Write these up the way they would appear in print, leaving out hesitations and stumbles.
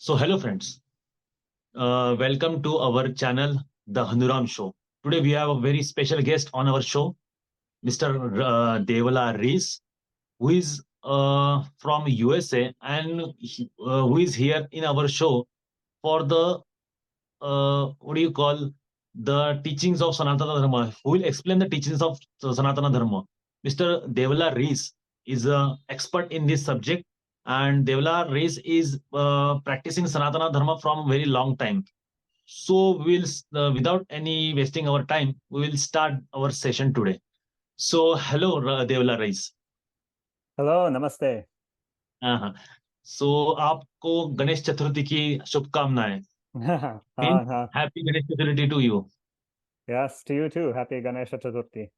Hello friends. Welcome to our channel, The HanuRam Show. Today we have a very special guest on our show, Mr. Devala Rees, who is from USA and who is here in our show for the what do you call the teachings of Sanatana Dharma. Who will explain the teachings of Sanatana Dharma? Mr. Devala Rees is an expert in this subject, and Devala Rees is practicing Sanatana Dharma from a very long time. So without any wasting our time, we will start our session today. So hello, Devala Rees. Hello नमस्ते हाँ. So आपको गणेश चतुर्थी की शुभकामनाएं. हाँ हाँ Happy Ganesh Chaturthi to you. yes to you too happy Ganesha Chaturthi.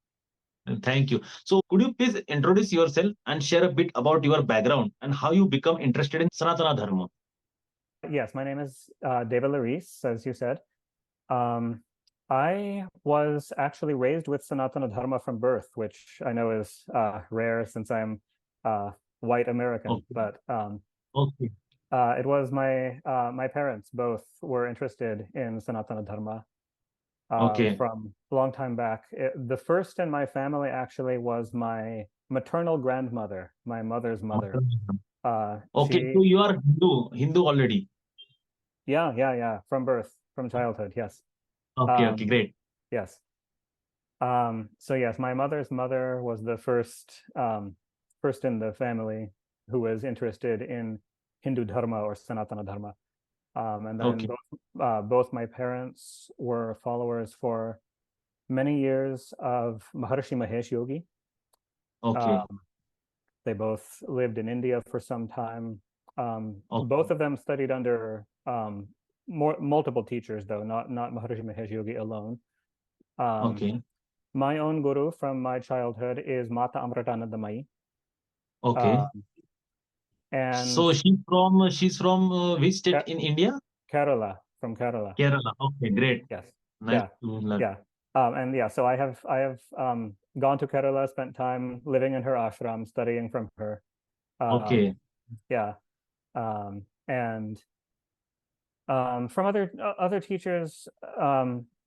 Thank you. So, could you please introduce yourself and share a bit about your background and how you become interested in Sanatana Dharma? Yes, my name is Devala Rees, as you said. I was actually raised with Sanatana Dharma from birth, which I know is rare since I'm white American. Okay. But Okay. it was my parents both were interested in Sanatana Dharma Okay. from a long time back. The first in my family actually was my maternal grandmother, my mother's mother. Okay. So you are Hindu already. Yeah, from birth, from childhood, yes. Okay. Okay. Great. Yes. So yes, my mother's mother was the first in the family who was interested in Hindu Dharma or Sanatana Dharma. And then Okay. both my parents were followers for many years of Maharishi Mahesh Yogi. Okay. They both lived in India for some time. Okay. Both of them studied under multiple teachers, though not Maharishi Mahesh Yogi alone. Okay. My own guru from my childhood is Mata Amritanandamayi. Okay. And So she's from which state in India? Kerala, from Kerala. Kerala. Okay. Great. Yes. Nice Yeah. to learn. Yeah. And yeah, so I have gone to Kerala, spent time living in her ashram, studying from her. Okay. Yeah. And from other teachers.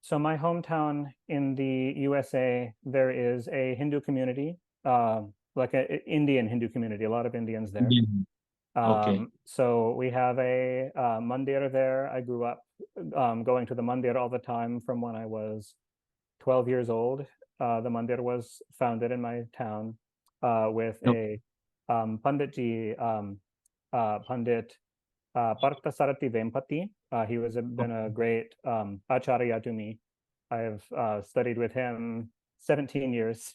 So my hometown in the USA, there is a Hindu community, like an Indian Hindu community, a lot of Indians there. Indian. Okay. So we have a mandir there. I grew up going to the mandir all the time from when I was 12 years old. The mandir was founded in my town with a Panditji, Pandit Parthasarathi Vempati. He was been a great acharya to me. I have studied with him 17 years.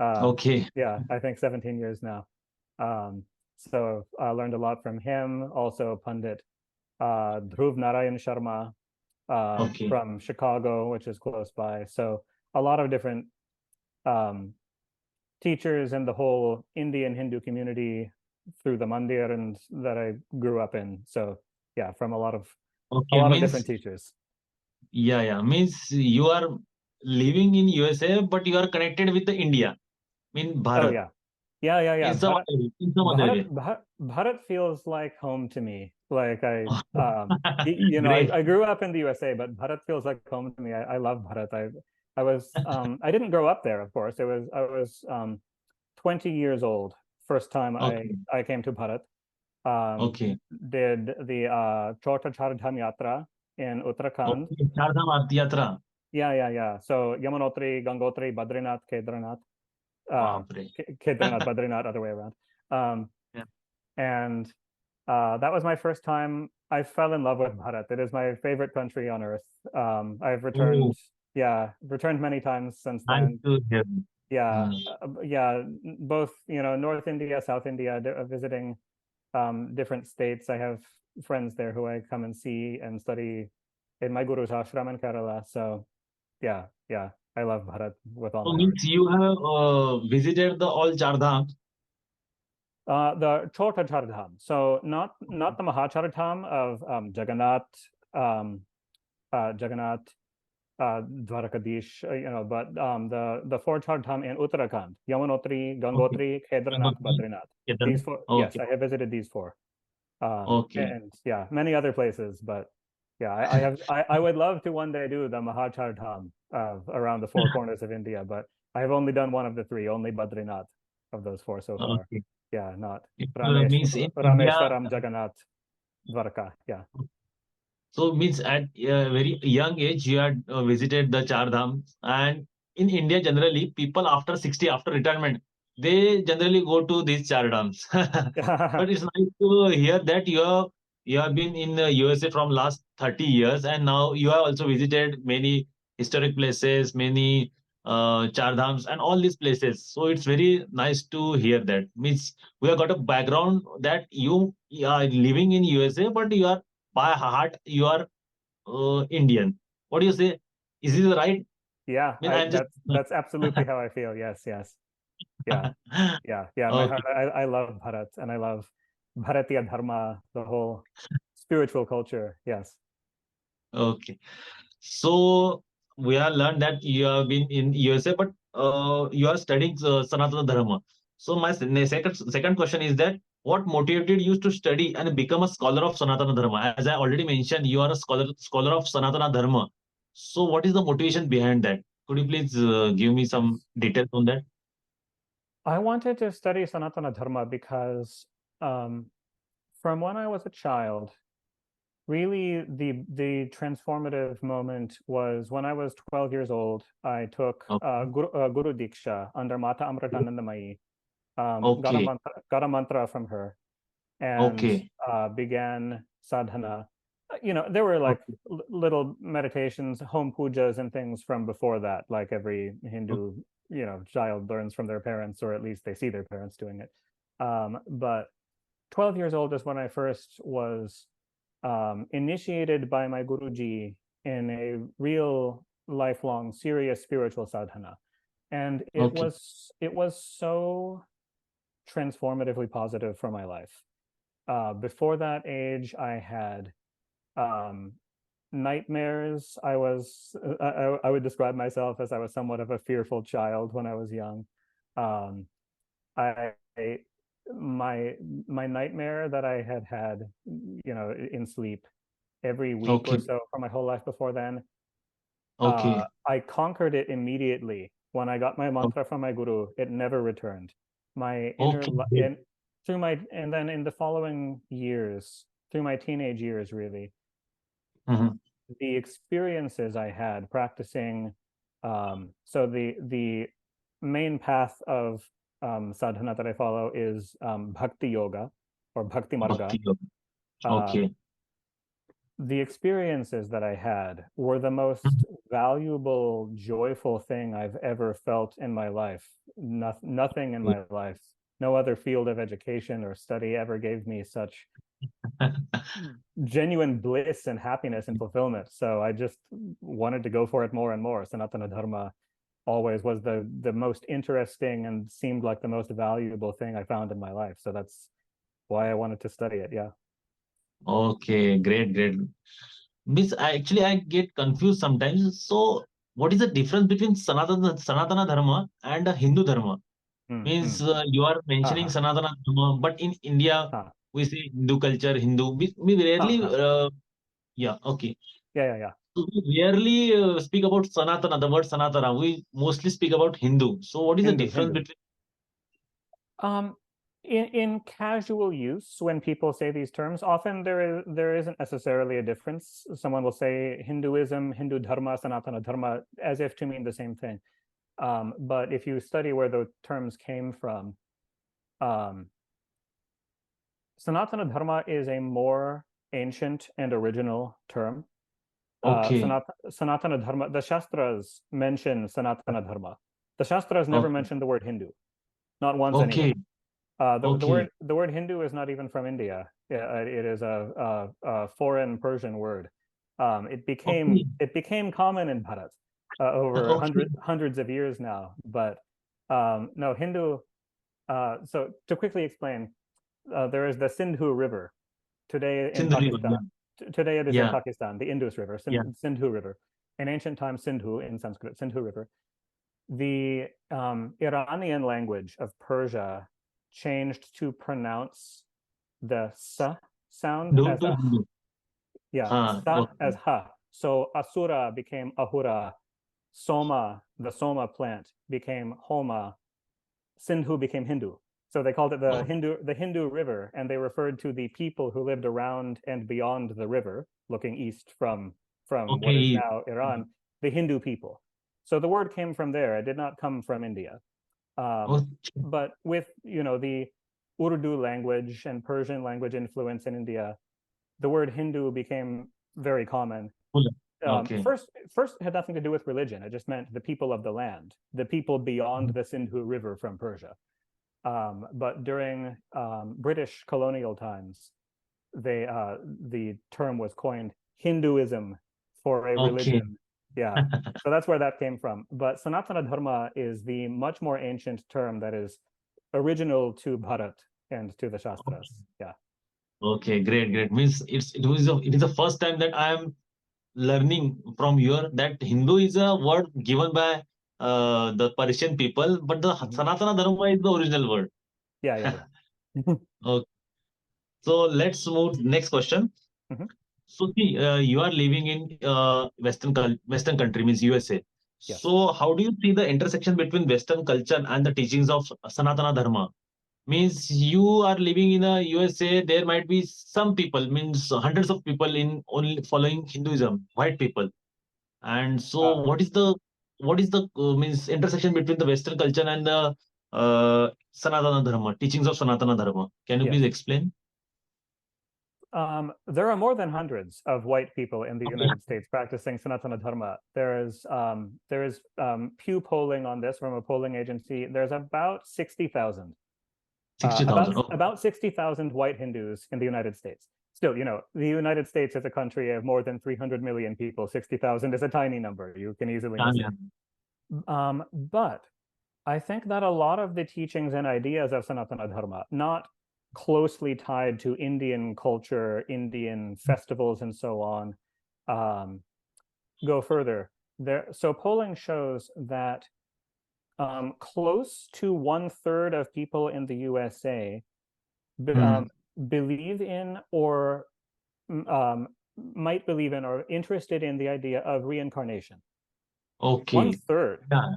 Okay. Yeah, I think 17 years now. So I learned a lot from him. Also, Pandit Dhruv Narayan Sharma Okay. from Chicago, which is close by. So a lot of different teachers in the whole Indian Hindu community through the mandir and that I grew up in. So yeah, from a lot of Okay. different teachers. Yeah. Means you are living in USA, but you are connected with the India. Mean Oh Bharat. yeah. In some other way. Bharat feels like home to me. Like Great. I grew up in the USA, but Bharat feels like home to me. I love Bharat. I was I didn't grow up there, of course. I was 20 years old first time Okay. I came to Bharat. Okay. Did the Chota Char Dham Yatra in Uttarakhand. Okay. Chardham Aarti Yatra. Yeah. So Yamunotri, Gangotri, Badrinath, Kedarnath. Baap re. Kedarnath, Badrinath, other way around. Yeah. And that was my first time. I fell in love with Bharat. It is my favorite country on earth. I've returned, Oh, returned many times since nice then. to hear. Yeah, Hmm. both North India, South India, visiting different states. I have friends there who I come and see and study in my guru's ashram in Kerala. So yeah, I love Bharat with all So my heart. means you have visited the all Chardham. The Chota Chardham. So not the Mahachardham of Jagannath, Jagannath, Dwarkadish, but the four Chardham in Uttarakhand: Yamunotri, Okay. Gangotri, Kedarnath, Gangotri, Badrinath. These Kedarnath. four. Yes, Okay. I have visited these four. Okay. And yeah, many other places. But yeah, I would love to one day do the Mahachardham around the four corners of India, but I have only done one of the three, only Badrinath of those four so far. Okay. Yeah, not It means in India. Rameshwaram, Jagannath, Dwarka. Yeah. So means at a very young age you had visited the Char Dham, and in India generally people after 60 after retirement they generally go to these Char Dhams. But it's nice to hear that you have been in the USA from last 30 years and now you have also visited many historic places, many Char Dhams and all these places. So it's very nice to hear that. Means we have got a background that you are living in USA, but you are by heart you are Indian. What do you say? Is this right? Yeah, I mean, I'm just that's absolutely how I feel. Yes, yes. Yeah. Yeah, yeah. In my heart, okay, I love Bharat and I love Bharatiya Dharma, the whole spiritual culture. Yes. okay. So we have learned that you have been in USA, but you are studying Sanatana Dharma. So my second question is that what motivated you to study and become a scholar of Sanatana Dharma? As I already mentioned, you are a scholar of Sanatana Dharma. So what is the motivation behind that? Could you please give me some details on that? I wanted to study Sanatana Dharma because um, from when I was a child, really the transformative moment was when I was 12 years old. I took Okay. Guru Diksha under Mata Amritanandamayi, Okay. got a mantra from her, and Okay. began sadhana. You know, there were like Okay. little meditations, home pujas, and things from before that, like every Okay. Hindu, you know, child learns from their parents, or at least they see their parents doing it. But 12 years old is when I first was initiated by my Guruji in a real lifelong serious spiritual sadhana. And Okay. it was so transformatively positive for my life. Before that age, I had um, nightmares. I would describe myself as I was somewhat of a fearful child when I was young. Um, I my my nightmare that I had had, you know, in sleep every week or Okay. so for my whole life before then. Okay. I conquered it immediately when I got my Okay. mantra from my guru. It never returned. My inner Okay. Great. in through my and then in the following years, through my teenage years, really, Mhm. the experiences I had practicing. So the main path of sadhana that I follow is bhakti yoga or bhakti marga. Bhakti yoga. Um, Okay. the experiences that I had were the most valuable, joyful thing I've ever felt in my life. Nothing in my life, no other field of education or study ever gave me such genuine bliss and happiness and fulfillment. So I just wanted to go for it more and more. Sanatana Dharma always was the most interesting and seemed like the most valuable thing I found in my life. So that's why I wanted to study it. Yeah. Okay. Great. Great. Miss, I get confused sometimes. So, what is the difference between Sanatana Dharma and Hindu Dharma? Means Mm-hmm. you are mentioning Uh-huh. Sanatana Dharma, but in India Uh-huh. we say Hindu culture, Hindu. We rarely, Uh-huh. yeah, okay. Yeah, yeah, yeah. So we rarely speak about Sanatana, the word Sanatana. We mostly speak about Hindu. So what is the Hindu, difference Hindu. between? Um, in casual use, when people say these terms, often there isn't necessarily a difference. Someone will say Hinduism, Hindu Dharma, Sanatana Dharma, as if to mean the same thing. But if you study where the terms came from, um, Sanatana Dharma is a more ancient and original term. Okay, Sanatana Dharma, the Shastras mention Sanatana Dharma. The Shastras never okay, mention the word Hindu, not once anyway. okay, okay, The word Hindu is not even from India. It is a foreign Persian word. okay, It became common in Bharat over okay. hundreds of years now. But no, Hindu. So to quickly explain, there is the Sindhu River today in Sindhu River, Pakistan. Today it is in yeah, Pakistan, the Indus River, yeah, Sindhu River. In ancient times, Sindhu in Sanskrit, Sindhu River. The Iranian language of Persia changed to pronounce the sound Hindu as to a Hindu. yeah, sa Okay. as ha. So asura became ahura, soma, the soma plant became homa, Sindhu became Hindu. So they called it the Hindu River, and they referred to the people who lived around and beyond the river, looking east from what is Okay. now Iran, the Hindu people. So the word came from there. It did not come from India. Oh, But with the Urdu language and Persian language influence in India, the word Hindu became very common. okay. First it had nothing to do with religion. It just meant the people of the land, the people beyond the Sindhu River from Persia. But during British colonial times, the term was coined Hinduism for a Okay. religion. Yeah, so that's where that came from. But Sanatana Dharma is the much more ancient term that is original to Bharat and to the Shastras. Yeah. Okay, great, great. Means it is the first time that I am learning from you that Hindu is a word given by the Persian people, but the Mhm. Sanatana Dharma is the original word. Yeah, yeah, yeah. Okay. So let's move next question. Mhm. So see, you are living in Western country means USA. Yes. So how do you see the intersection between Western culture and the teachings of Sanatana Dharma? Means you are living in a USA, there might be some people, means hundreds of people in only following Hinduism, white people. And so, Uh, what is the means intersection between the Western culture and the Sanatana Dharma, teachings of Sanatana Dharma? Can you yes. please explain? There are more than hundreds of white people in the Okay, United States practicing Sanatana Dharma. There is Pew polling on this from a polling agency. There's about 60,000, 60,000. Oh, about 60,000 white Hindus in the United States. Still, the United States is a country of more than 300 million people. 60,000 is a tiny number. You can easily miss yeah. it. But I think that a lot of the teachings and ideas of Sanatana Dharma, not closely tied to Indian culture, Indian festivals, and so on, go further. So polling shows that close to 1/3 of people in the USA Hmm. believe in or um, might believe in or interested in the idea of reincarnation. One Okay. third. Yeah,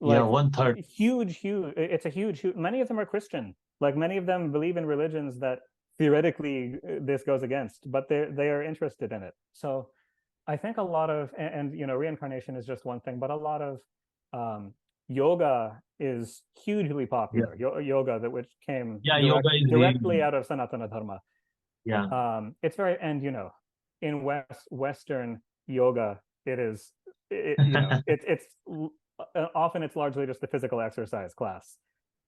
yeah, Like one third. huge, it's a huge, many of them are Christian. Like many of them believe in religions that theoretically this goes against, but they are interested in it. So I think a lot of and reincarnation is just one thing, but a lot of um, yoga is hugely Yeah, popular. Yoga that which came yeah, yoga is really directly out of Sanatana Dharma. yeah. It's very and in Western yoga, it is it's often it's largely just a physical exercise class,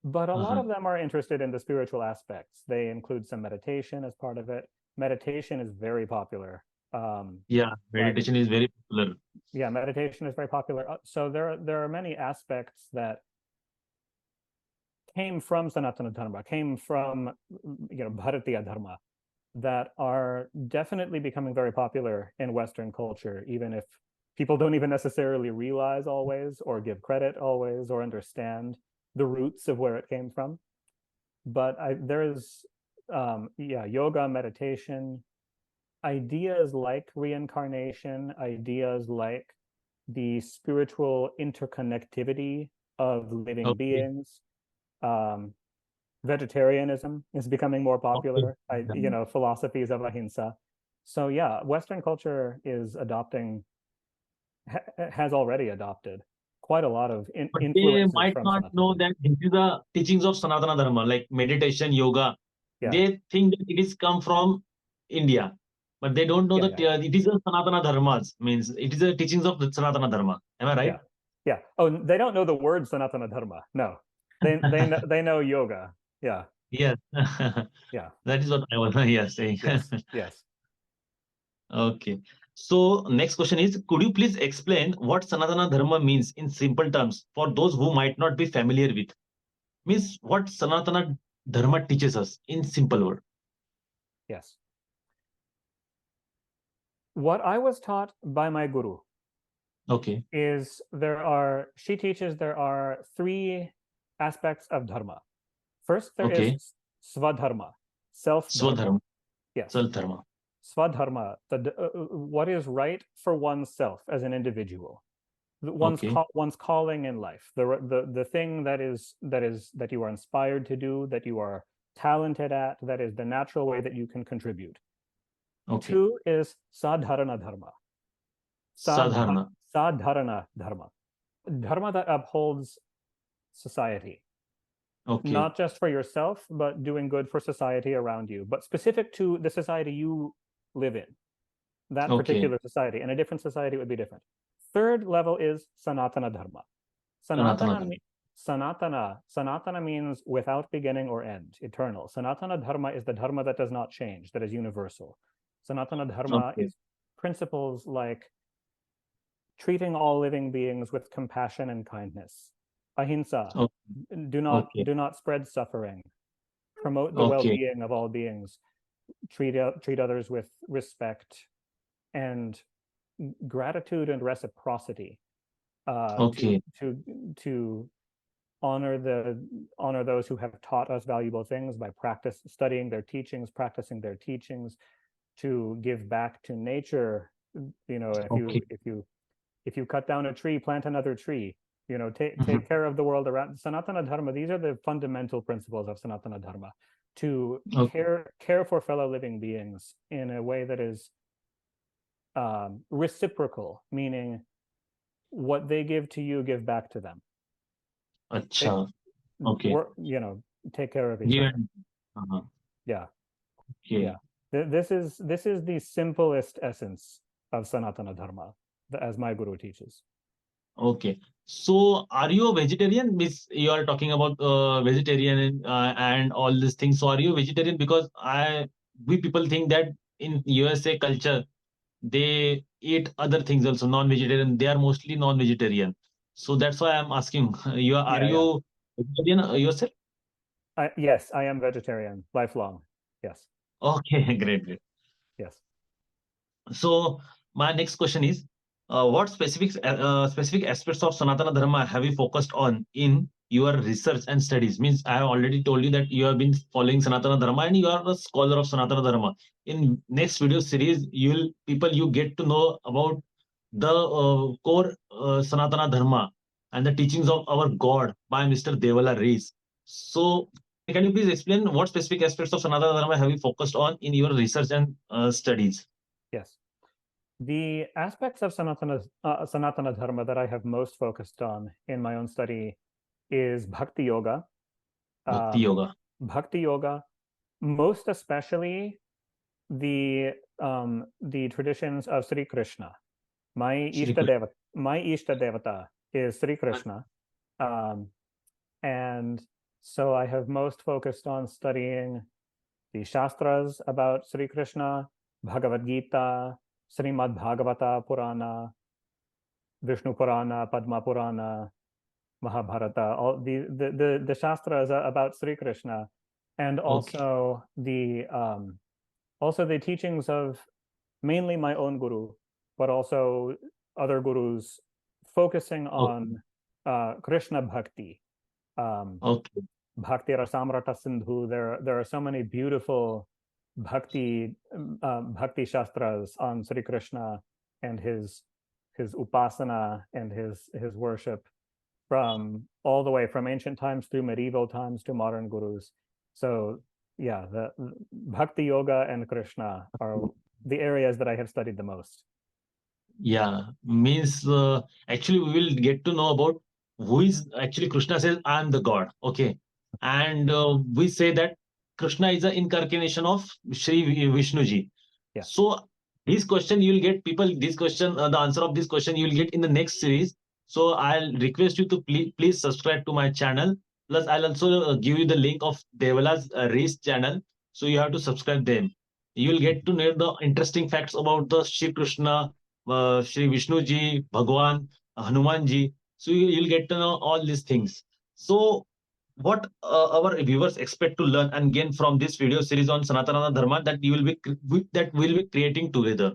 but a lot Uh-huh. of them are interested in the spiritual aspects. They include some meditation as part of it. Meditation is very popular. Yeah, Like meditation is very popular. yeah, meditation is very popular. So there are many aspects that came from Sanatana Dharma, came from Bharatiya Dharma, that are definitely becoming very popular in Western culture, even if people don't even necessarily realize always or give credit always or understand the roots of where it came from. But there's yoga, meditation, ideas like reincarnation, ideas like the spiritual interconnectivity of living Okay. beings. Um, Vegetarianism is becoming more Okay. popular. Yeah. Philosophies of ahimsa. So yeah, Western culture is adopting, has already adopted quite a lot of But they influences might from not Sanatana know Dharma. that this is the teachings of Sanatana Dharma, like meditation, yoga. Yeah, They think that it is come from India, but they don't know yeah, that yeah, yeah, it is a Sanatana Dharmas, means it is the teachings of the Sanatana Dharma. Am I yeah, right? yeah. Oh, they don't know the word Sanatana Dharma. No, they know yoga. Yeah, Yes. yeah, That is what I was here saying. yes, yes. Okay. So next question is, could you please explain what Sanatana Dharma means in simple terms for those who might not be familiar with? Means what Sanatana Dharma teaches us in simple word. Yes. What I was taught by my guru Okay. is she teaches there are three aspects of dharma. First, there is Okay. svadharma, self dharma. Swadharma. Yes. Swadharma. Swadharma, what is right for oneself as an individual, Okay. one's calling in life, the thing that you are inspired to do, that you are talented at, that is the natural way that you can contribute. Okay. Two is sadharana dharma. Sadharana. Sadharana dharma. Dharma that upholds society, Okay. not just for yourself, but doing good for society around you, but specific to the society you live in, that Okay. particular society. And a different society would be different. Third level is Sanatana Dharma. Sanatana. Sanatana means without beginning or end, eternal. Sanatana Dharma is the Dharma that does not change, that is universal. Sanatana Dharma Okay. is principles like treating all living beings with compassion and kindness. Ahimsa, Okay. do Okay. not spread suffering. Promote the Okay. well-being of all beings. Treat others with respect and gratitude and reciprocity. Okay. To honor those who have taught us valuable things by studying their teachings, practicing their teachings. To give back to nature, Okay. if you cut down a tree, plant another tree. Take Mhm. care of the world around. Sanatana Dharma, these are the fundamental principles of Sanatana Dharma. To Okay. care for fellow living beings in a way that is reciprocal, meaning what they give to you, give back to them. Acha. Okay. Take care of each Give other. and Yeah, okay. yeah. This is the simplest essence of Sanatana Dharma, as my guru teaches. Okay. So, are you a vegetarian? Miss, you are talking about vegetarian and all these things. So, are you a vegetarian? Because we people think that in USA culture they eat other things also, non-vegetarian. They are mostly non-vegetarian. So that's why I'm asking. Are Yeah, yeah. you vegetarian yourself? Yes, I am vegetarian, lifelong. Yes, Okay, great, great. yes. So my next question is, what specific aspects of Sanatana Dharma have you focused on in your research and studies? Means I have already told you that you have been following Sanatana Dharma and you are a scholar of Sanatana Dharma. In next video series, you get to know about the core Sanatana Dharma and the teachings of our God by Mr. Devala Rees. So can you please explain what specific aspects of Sanatana Dharma have you focused on in your research and studies? Yes. The aspects of Sanatana Dharma that I have most focused on in my own study is Bhakti Yoga. Bhakti Yoga. Bhakti Yoga, most especially the traditions of Sri Krishna. My Shri Ishta Devata is Sri Krishna. And so I have most focused on studying the Shastras about Sri Krishna, Bhagavad Gita, Srimad Bhagavata Purana, Vishnu Purana, Padma Purana, Mahabharata, all the Shastras about Sri Krishna, and Okay. also the teachings of mainly my own guru, but also other gurus, focusing Okay. on Krishna Bhakti, um, Okay. Bhakti Rasamrata Sindhu. There are so many beautiful Bhakti Shastras on Sri Krishna and his upasana and his worship, from all the way from ancient times through medieval times to modern gurus. So yeah, the Bhakti Yoga and Krishna are the areas that I have studied the most. Yeah, means actually we will get to know about who is actually Krishna says I am the God. Okay, and we say that Krishna is an incarnation of Sri Vishnuji. Yeah. So this question you will get people. This question, the answer of this question you will get in the next series. So I'll request you to please subscribe to my channel. Plus, I'll also give you the link of Devala's Rees channel. So you have to subscribe them. You will get to know the interesting facts about the Sri Krishna, Shri Vishnu ji, Bhagwan, Hanuman ji. So you'll get to know all these things. So what our viewers expect to learn and gain from this video series on Sanatana Dharma that we'll be creating together.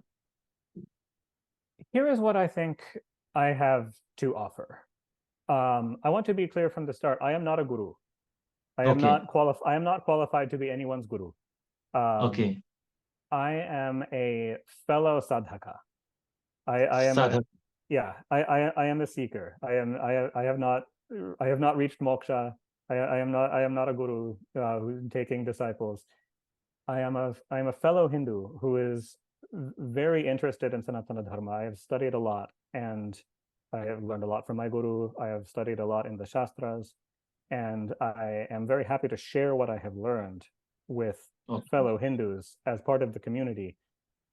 Here is what I think I have to offer. I want to be clear from the start. I am not a guru. I am Okay. not qualified to be anyone's guru. Um, Okay. I am a fellow sadhaka. I am a Sadhak. yeah. I am a seeker. I have not reached moksha. I am not a guru who's taking disciples. I am a fellow Hindu who is very interested in Sanatana Dharma. I have studied a lot, and I have learned a lot from my guru. I have studied a lot in the Shastras, and I am very happy to share what I have learned with Okay. fellow Hindus as part of the community.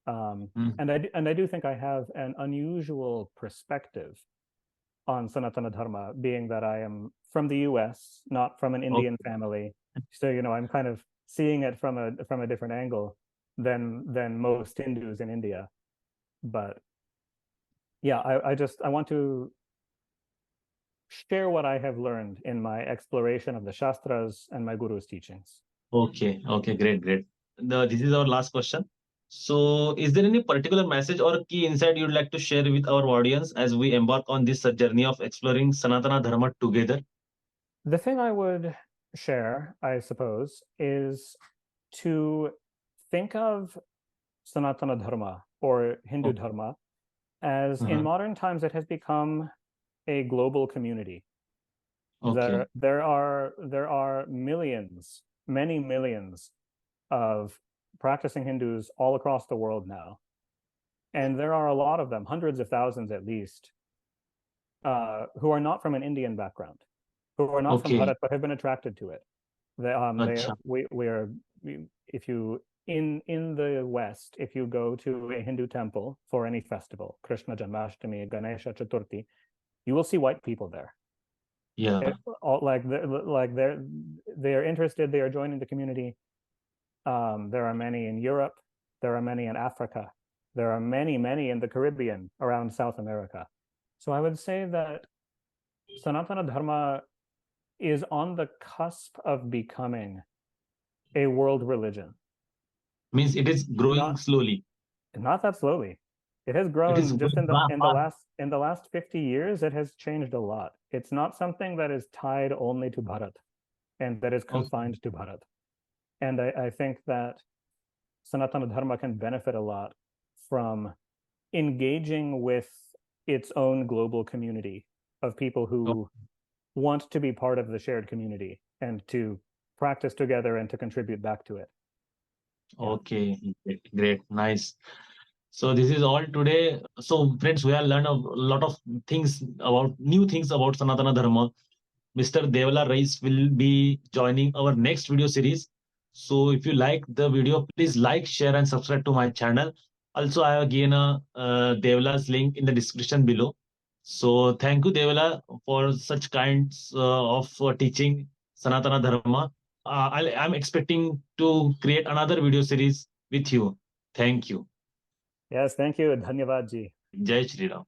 Mm. And I do think I have an unusual perspective on Sanatana Dharma, being that I am from the U.S., not from an Indian Okay. family. So I'm kind of seeing it from a different angle than most Hindus in India. But yeah, I want to share what I have learned in my exploration of the Shastras and my guru's teachings. Okay. Okay. Great. Great. This is our last question. So, is there any particular message or key insight you'd like to share with our audience as we embark on this journey of exploring Sanatana Dharma together? The thing I would share, I suppose, is to think of Sanatana Dharma or Hindu Okay. Dharma as in Uh-huh. modern times it has become a global community. Okay. There are millions, many millions of practicing Hindus all across the world now. And there are a lot of them, hundreds of thousands at least, who are not from an Indian background, who are not from Okay. Bharat but have been attracted to it. Acha. We are if you in the West, if you go to a Hindu temple for any festival, Krishna Janmashtami, Ganesha Chaturthi, you will see white people there. Yeah. They are interested. They are joining the community. There are many in Europe. There are many in Africa. There are many in the Caribbean, around South America. So I would say that Sanatana Dharma is on the cusp of becoming a world religion. Means it is growing Not slowly. not that slowly. It has It is grown just going fast. in the last 50 years. It has changed a lot. It's not something that is tied only to Bharat and that is Okay. confined to Bharat. And I think that Sanatana Dharma can benefit a lot from engaging with its own global community of people who want to be part of the shared community and to practice together and to contribute back to it. Yeah. Okay, great, great, nice. So this is all today. So friends, we have learned a lot of things about new things about Sanatana Dharma. Mr. Devala Rees will be joining our next video series. So if you like the video, please like, share, and subscribe to my channel. Also, I have given a Devala's link in the description below. So thank you, Devala, for such kinds of teaching Sanatana Dharma. I'm expecting to create another video series with you. Thank you. Yes, thank you. Dhanyavad ji. Jai Shri Ram.